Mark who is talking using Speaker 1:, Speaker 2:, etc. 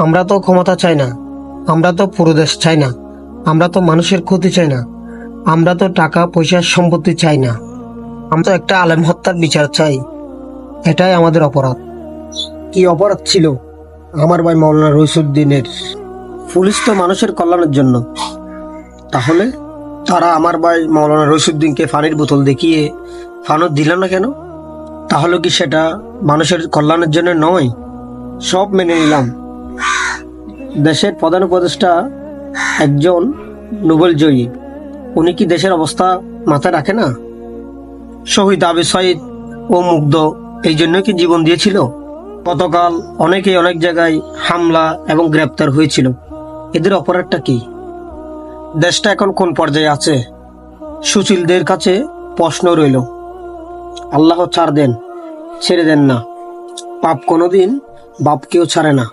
Speaker 1: আমরা তো ক্ষমতা চাই না, আমরা তো পুরো দেশ চাই না, আমরা তো মানুষের ক্ষতি চাই না, আমরা তো টাকা পয়সা সম্পত্তি চাই না, আমরা তো একটা আলেম হত্যার বিচার চাই। এটাই আমাদের অপরাধ। কি অপরাধ ছিল আমার ভাই মাওলানা রইসুদ্দিনের? পুলিশ তো মানুষের কল্যাণের জন্য, তাহলে তারা আমার ভাই মাওলানা রইসুদ্দিনকে পানির বোতল দেখিয়ে ফানুস দিল না কেন? তাহলে কি সেটা মানুষের কল্যাণের জন্য নয়? সব মেনে নিলাম, দেশের প্রধান উপদেষ্টা একজন নোবেল জয়ী, উনি কি দেশের অবস্থা মাথায় রাখে না? শহীদ আবু সাইদ ও মুগ্ধ এই জন্য কি জীবন দিয়েছিল? গতকাল অনেকেই অনেক জায়গায় হামলা এবং গ্রেপ্তার হয়েছিল, এদের অপরাধটা কি? দেশটা এখন কোন পর্যায়ে আছে? সুশীলদের কাছে প্রশ্ন রইল। আল্লাহ ছাড় দেন, ছেড়ে দেন না, পাপ কোনোদিন বাপকেও ছাড়ে না।